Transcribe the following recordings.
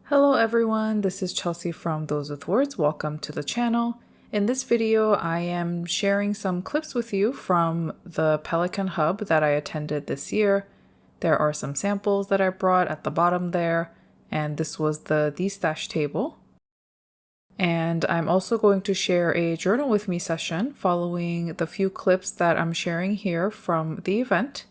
Hello everyone, this is Chelsea from Those with Words. Welcome to the channel. In this video, I am sharing some clips with you from the Pelikan Hub that I attended this year. There are some samples that I brought at the bottom there, and this was the D-stash table. And I'm also going to share a journal with me session following the few clips that I'm sharing here from the event.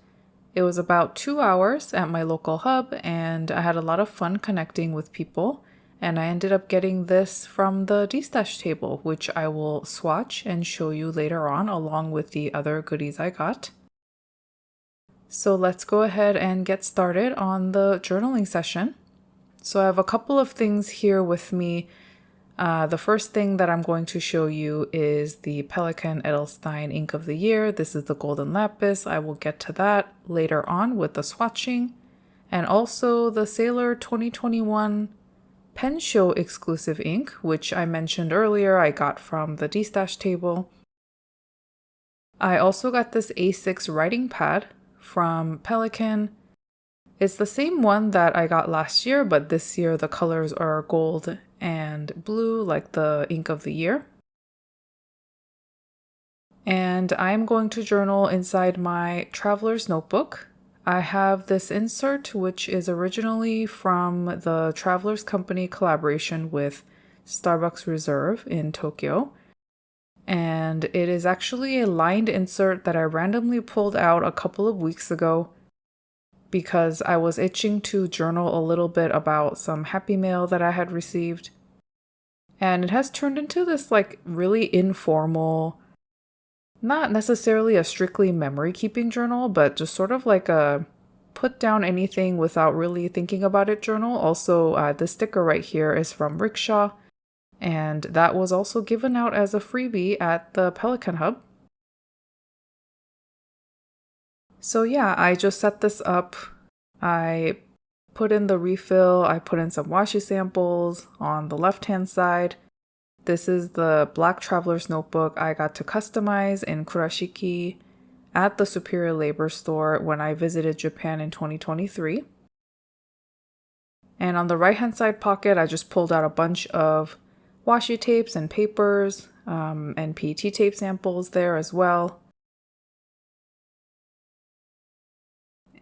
It was about 2 hours at my local hub, and I had a lot of fun connecting with people. And I ended up getting this from the D-stash table, which I will swatch and show you later on, along with the other goodies I got. So let's go ahead and get started on the journaling session. So I have a couple of things here with me. The first thing that I'm going to show you is the Pelikan Edelstein Ink of the Year. This is the Golden Lapis. I will get to that later on with the swatching. And also the Sailor 2021 Pen Show exclusive ink, which I mentioned earlier I got from the D-stash table. I also got this A6 writing pad from Pelikan. It's the same one that I got last year, but this year the colors are gold and blue like the ink of the year. And I'm going to journal inside my traveler's notebook. I have this insert, which is originally from the Travelers Company collaboration with Starbucks Reserve in Tokyo. And it is actually a lined insert that I randomly pulled out a couple of weeks ago because I was itching to journal a little bit about some happy mail that I had received. And it has turned into this like really informal, not necessarily a strictly memory keeping journal, but just sort of like a put down anything without really thinking about it journal. Also, this sticker right here is from Rickshaw, and that was also given out as a freebie at the Pelikan Hub. So yeah, I just set this up. I put in the refill, I put in some washi samples on the left-hand side. This is the Black Traveler's Notebook I got to customize in Kurashiki at the Superior Labor Store when I visited Japan in 2023. And on the right-hand side pocket, I just pulled out a bunch of washi tapes and papers and PET tape samples there as well.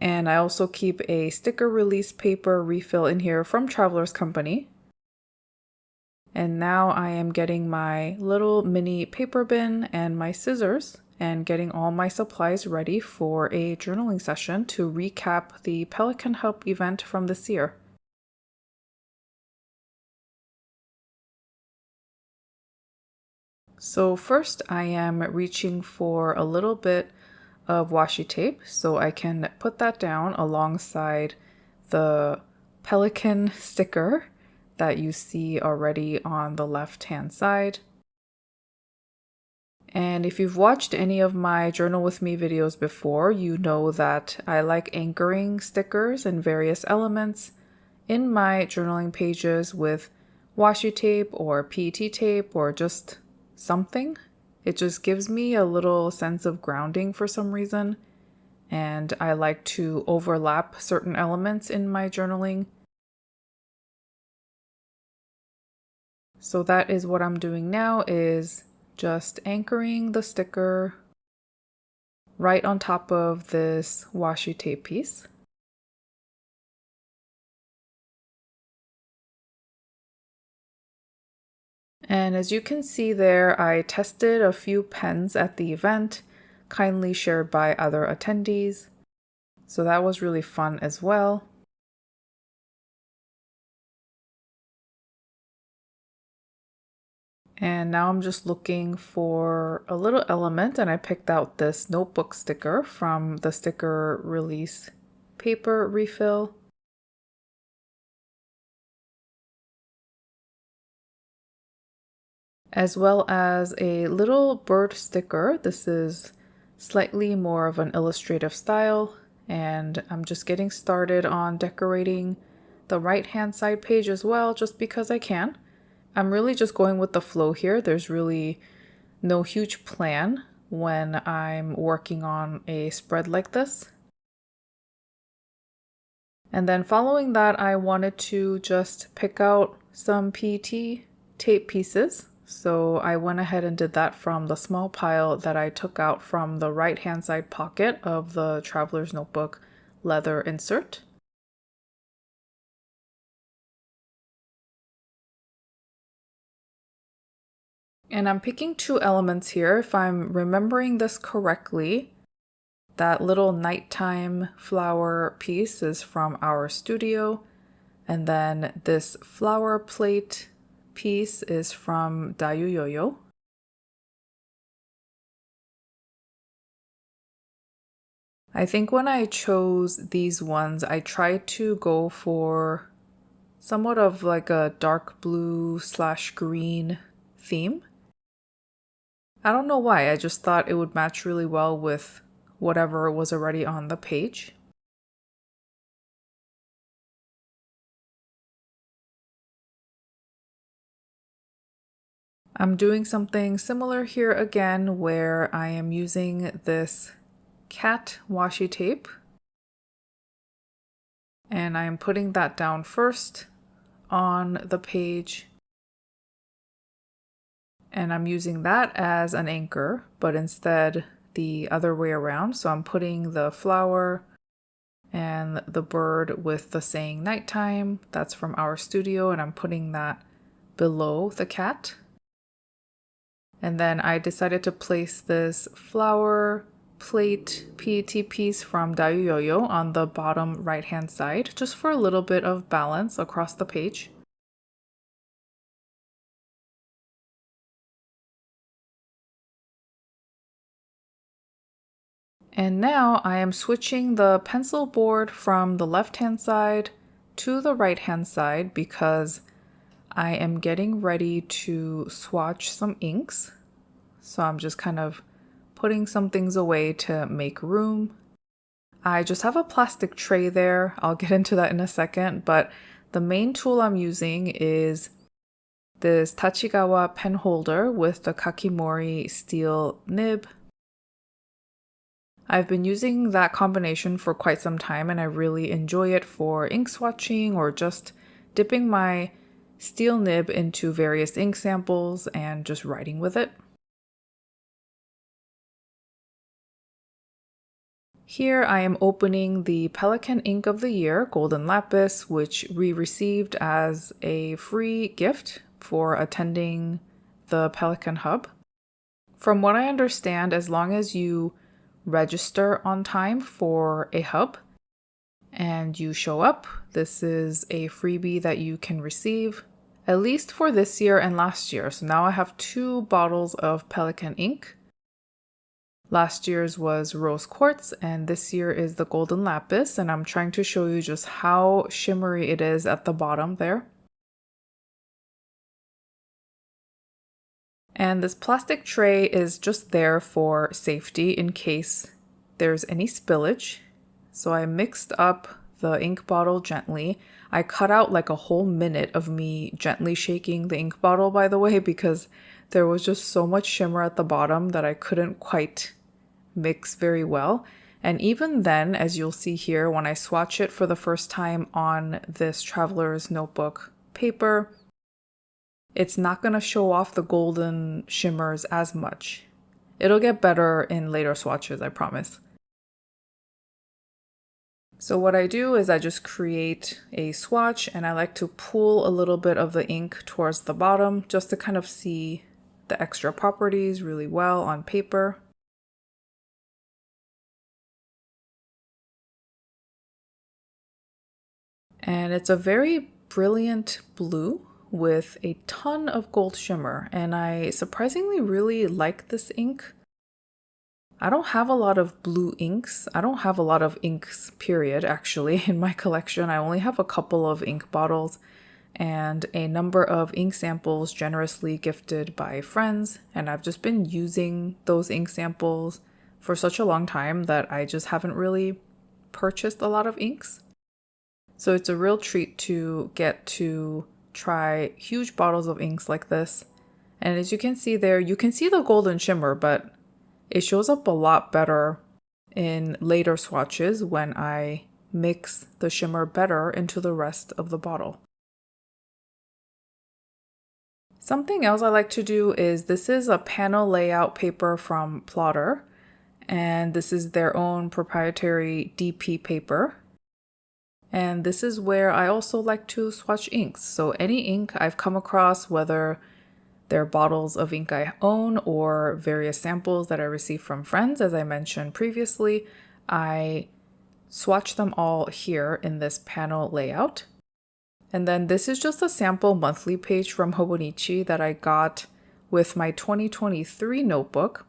And I also keep a sticker release paper refill in here from Travelers Company. And now I am getting my little mini paper bin and my scissors and getting all my supplies ready for a journaling session to recap the Pelikan Hub event from this year. So first I am reaching for a little bit of washi tape so I can put that down alongside the Pelikan sticker that you see already on the left-hand side. And if you've watched any of my Journal With Me videos before, you know that I like anchoring stickers and various elements in my journaling pages with washi tape or PET tape or just something. It just gives me a little sense of grounding for some reason, and I like to overlap certain elements in my journaling. So that is what I'm doing now, is just anchoring the sticker right on top of this washi tape piece. And as you can see there, I tested a few pens at the event, kindly shared by other attendees. So that was really fun as well. And now I'm just looking for a little element, and I picked out this notebook sticker from the sticker release paper refill. As well as a little bird sticker. This is slightly more of an illustrative style, and I'm just getting started on decorating the right-hand side page as well, just because I can. I'm really just going with the flow here. There's really no huge plan when I'm working on a spread like this. And then following that, I wanted to just pick out some PET tape pieces. So I went ahead and did that from the small pile that I took out from the right-hand side pocket of the Traveler's Notebook leather insert. And I'm picking two elements here. If I'm remembering this correctly, that little nighttime flower piece is from our studio. And then this flower plate piece is from Dayu Yo-Yo. I think when I chose these ones, I tried to go for somewhat of like a dark blue / green theme. I don't know why, I just thought it would match really well with whatever was already on the page. I'm doing something similar here again where I am using this cat washi tape and I'm putting that down first on the page, and I'm using that as an anchor, but instead the other way around. So I'm putting the flower and the bird with the saying nighttime, that's from our studio, and I'm putting that below the cat. And then I decided to place this flower plate PET piece from Dayu Yo-Yo on the bottom right hand side, just for a little bit of balance across the page. And now I am switching the pencil board from the left hand side to the right hand side because I am getting ready to swatch some inks. So I'm just kind of putting some things away to make room. I just have a plastic tray there. I'll get into that in a second, but the main tool I'm using is this Tachigawa pen holder with the Kakimori steel nib. I've been using that combination for quite some time and I really enjoy it for ink swatching or just dipping my steel nib into various ink samples and just writing with it. Here I am opening the Pelikan Ink of the Year Golden Lapis, which we received as a free gift for attending the Pelikan Hub. From what I understand, as long as you register on time for a hub and you show up, this is a freebie that you can receive, at least for this year and last year. So now I have 2 bottles of Pelikan ink. Last year's was rose quartz and this year is the golden lapis, and I'm trying to show you just how shimmery it is at the bottom there. And this plastic tray is just there for safety in case there's any spillage. So I mixed up the ink bottle gently. I cut out like a whole minute of me gently shaking the ink bottle, by the way, because there was just so much shimmer at the bottom that I couldn't quite mix very well. And even then, as you'll see here, when I swatch it for the first time on this Traveler's Notebook paper, it's not going to show off the golden shimmers as much. It'll get better in later swatches, I promise. So what I do is I just create a swatch and I like to pull a little bit of the ink towards the bottom just to kind of see the extra properties really well on paper. And it's a very brilliant blue with a ton of gold shimmer, and I surprisingly really like this ink. I don't have a lot of blue inks. I don't have a lot of inks, period, actually, in my collection. I only have a couple of ink bottles and a number of ink samples generously gifted by friends, and I've just been using those ink samples for such a long time that I just haven't really purchased a lot of inks. So it's a real treat to get to try huge bottles of inks like this. And as you can see there, you can see the golden shimmer, but it shows up a lot better in later swatches when I mix the shimmer better into the rest of the bottle. Something else I like to do is, this is a panel layout paper from Plotter, and this is their own proprietary DP paper. And this is where I also like to swatch inks. So any ink I've come across, whether they're bottles of ink I own or various samples that I receive from friends, as I mentioned previously, I swatch them all here in this panel layout. And then this is just a sample monthly page from Hobonichi that I got with my 2023 notebook.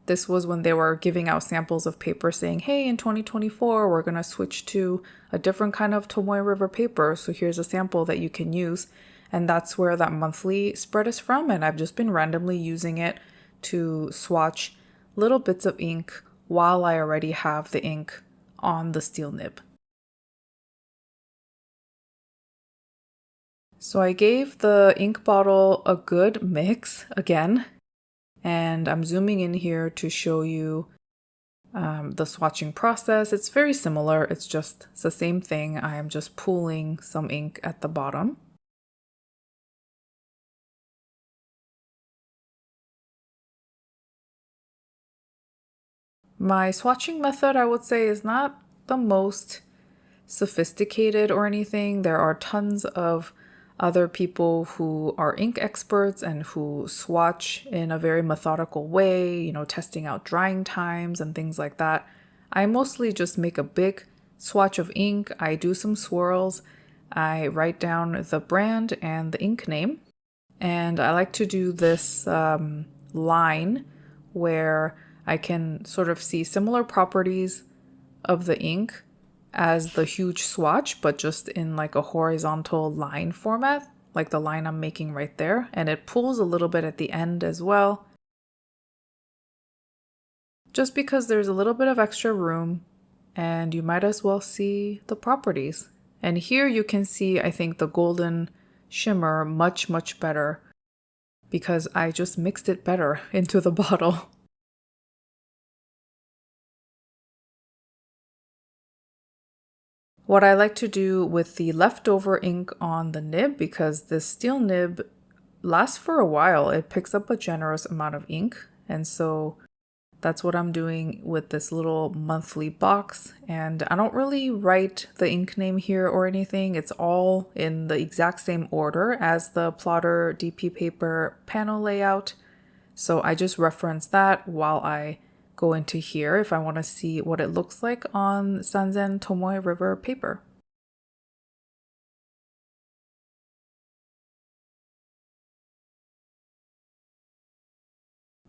This was when they were giving out samples of paper saying, hey, in 2024, we're going to switch to a different kind of Tomoe River paper. So here's a sample that you can use. And that's where that monthly spread is from. And I've just been randomly using it to swatch little bits of ink while I already have the ink on the steel nib. So I gave the ink bottle a good mix again. And I'm zooming in here to show you the swatching process. It's very similar. It's the same thing. I am just pooling some ink at the bottom. My swatching method, I would say, is not the most sophisticated or anything. There are tons of other people who are ink experts and who swatch in a very methodical way, you know, testing out drying times and things like that. I mostly just make a big swatch of ink. I do some swirls. I write down the brand and the ink name. And I like to do this line where I can sort of see similar properties of the ink as the huge swatch, but just in like a horizontal line format, like the line I'm making right there. And it pulls a little bit at the end as well, just because there's a little bit of extra room and you might as well see the properties. And here you can see, I think, the golden shimmer much, much better because I just mixed it better into the bottle. What I like to do with the leftover ink on the nib, because this steel nib lasts for a while, it picks up a generous amount of ink. And so that's what I'm doing with this little monthly box. And I don't really write the ink name here or anything. It's all in the exact same order as the Plotter DP paper panel layout. So I just reference that while I go into here if I want to see what it looks like on Sanzen Tomoe River paper.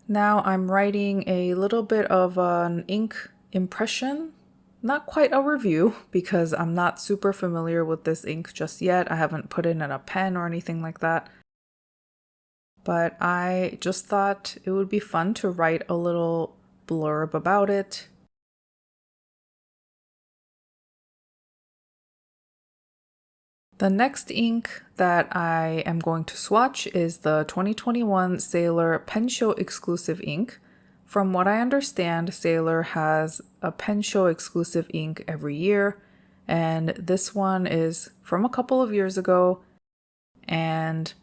Now I'm writing a little bit of an ink impression, not quite a review because I'm not super familiar with this ink just yet. I haven't put it in a pen or anything like that. But I just thought it would be fun to write a little blurb about it. The next ink that I am going to swatch is the 2021 Sailor Pen Show exclusive ink. From what I understand, Sailor has a Pen Show exclusive ink every year, and this one is from a couple of years ago, and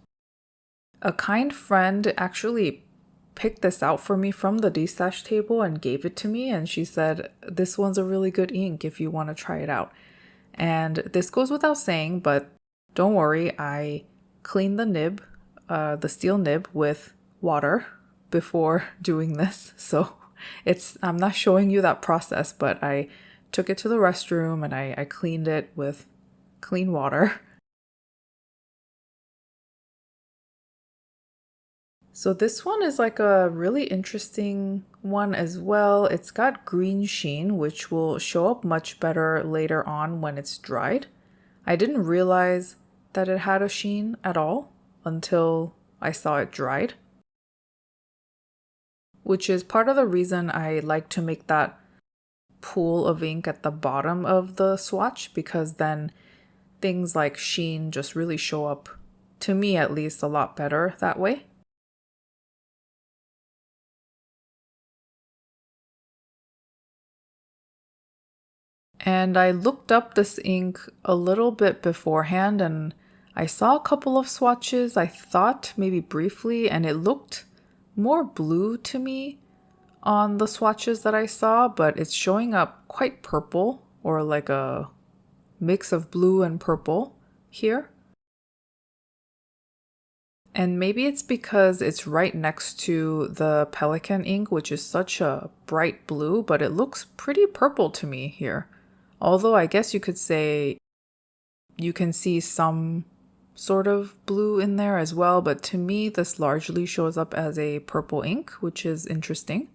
a kind friend actually picked this out for me from the D-stash table and gave it to me, and she said, this one's a really good ink if you want to try it out. And this goes without saying, but don't worry, I cleaned the nib, the steel nib, with water before doing this. So I'm not showing you that process, but I took it to the restroom and I cleaned it with clean water. So this one is like a really interesting one as well. It's got green sheen, which will show up much better later on when it's dried. I didn't realize that it had a sheen at all until I saw it dried, which is part of the reason I like to make that pool of ink at the bottom of the swatch, because then things like sheen just really show up, to me at least, a lot better that way. And I looked up this ink a little bit beforehand and I saw a couple of swatches, I thought maybe briefly, and it looked more blue to me on the swatches that I saw, but it's showing up quite purple or like a mix of blue and purple here. And maybe it's because it's right next to the Pelikan ink, which is such a bright blue, but it looks pretty purple to me here. Although I guess you could say you can see some sort of blue in there as well, but to me this largely shows up as a purple ink, which is interesting.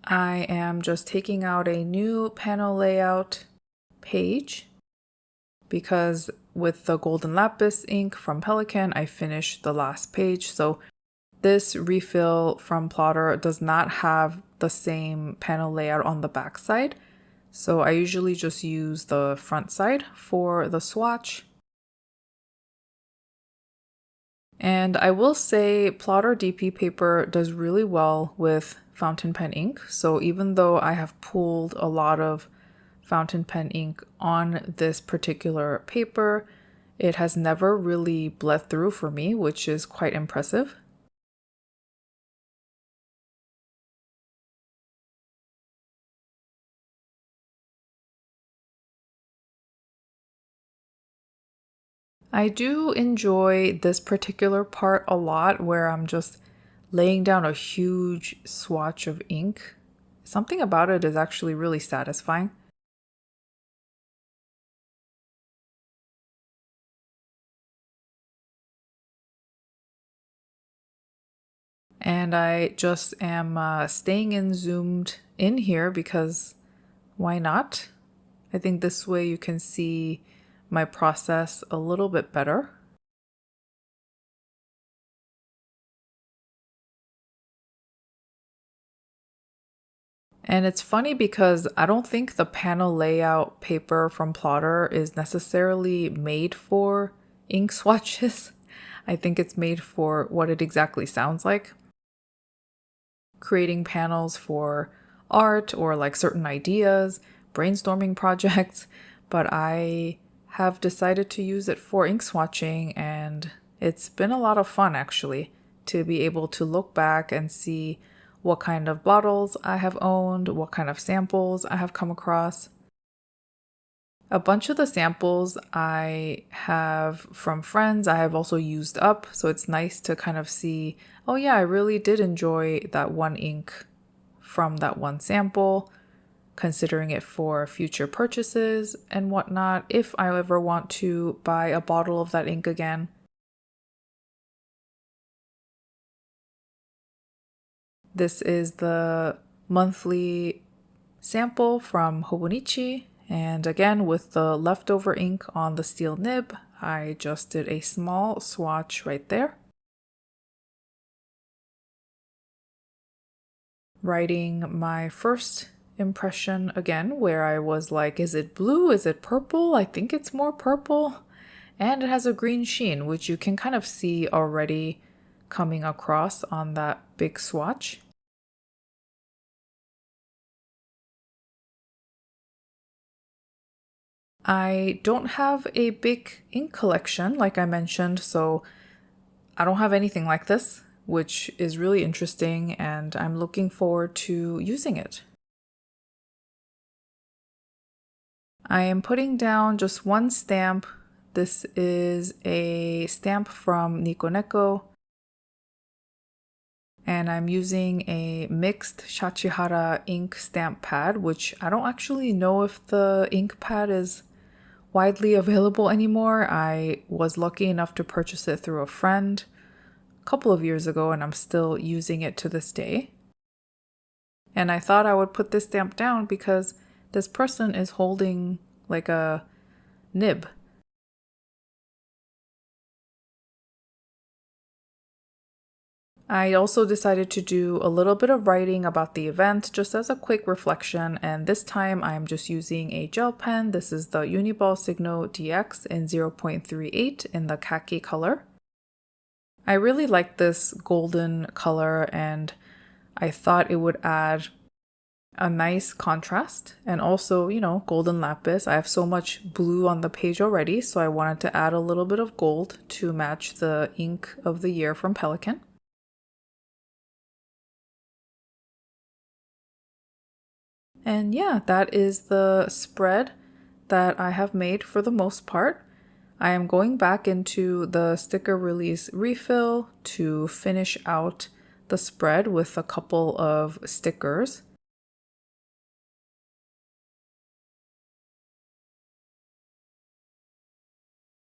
I am just taking out a new panel layout page because with the golden lapis ink from Pelikan, I finished the last page. So this refill from Plotter does not have the same panel layout on the back side. So I usually just use the front side for the swatch. And I will say Plotter DP paper does really well with fountain pen ink. So even though I have pulled a lot of fountain pen ink on this particular paper, it has never really bled through for me, which is quite impressive. I do enjoy this particular part a lot where I'm just laying down a huge swatch of ink. Something about it is actually really satisfying. And I just am staying in zoomed in here because why not? I think this way you can see my process a little bit better. And it's funny because I don't think the panel layout paper from Plotter is necessarily made for ink swatches. I think it's made for what it exactly sounds like. Creating panels for art or like certain ideas, brainstorming projects, but I have decided to use it for ink swatching, and it's been a lot of fun actually to be able to look back and see what kind of bottles I have owned, what kind of samples I have come across. A bunch of the samples I have from friends I have also used up, so it's nice to kind of see, oh yeah, I really did enjoy that one ink from that one sample, considering it for future purchases and whatnot if I ever want to buy a bottle of that ink again. This is the monthly sample from Hobonichi, and again with the leftover ink on the steel nib, I just did a small swatch right there. Writing my first impression again, where I was like, is it blue? Is it purple? I think it's more purple. And it has a green sheen, which you can kind of see already coming across on that big swatch. I don't have a big ink collection, like I mentioned, so I don't have anything like this, which is really interesting, and I'm looking forward to using it. I am putting down just one stamp. This is a stamp from Nico Neko, and I'm using a mixed Shachihara ink stamp pad, which I don't actually know if the ink pad is widely available anymore. I was lucky enough to purchase it through a friend a couple of years ago, and I'm still using it to this day. And I thought I would put this stamp down because this person is holding like a nib. I also decided to do a little bit of writing about the event just as a quick reflection, and this time I'm just using a gel pen. This is the Uniball Signo DX in 0.38 in the khaki color. I really like this golden color, and I thought it would add a nice contrast, and also, golden lapis. I have so much blue on the page already, so I wanted to add a little bit of gold to match the ink of the year from Pelikan. And yeah, that is the spread that I have made for the most part. I am going back into the sticker release refill to finish out the spread with a couple of stickers.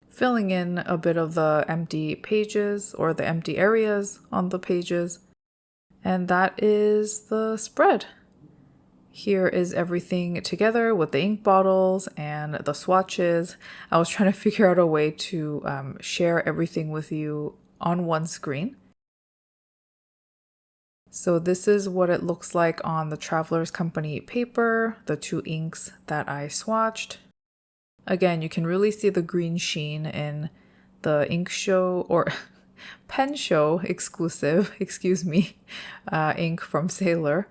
Filling in a bit of the empty pages or the empty areas on the pages. And that is the spread. Here is everything together with the ink bottles and the swatches. I was trying to figure out a way to share everything with you on one screen. So this is what it looks like on the Traveler's Company paper, the two inks that I swatched. Again, you can really see the green sheen in the ink show or pen show exclusive, ink from Sailor.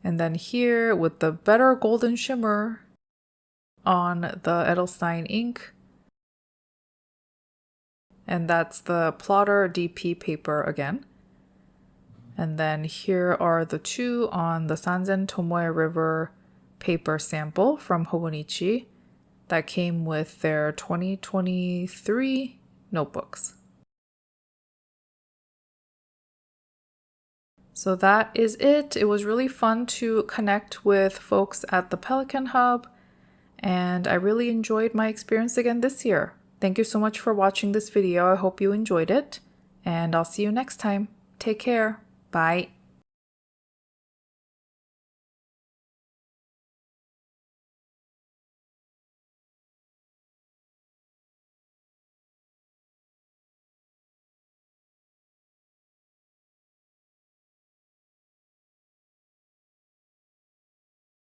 And then here with the better golden shimmer on the Edelstein ink. And that's the Plotter DP paper again. And then here are the two on the Sanzen Tomoe River paper sample from Hobonichi that came with their 2023 notebooks. So that is it. It was really fun to connect with folks at the Pelikan Hub, and I really enjoyed my experience again this year. Thank you so much for watching this video. I hope you enjoyed it, and I'll see you next time. Take care. Bye.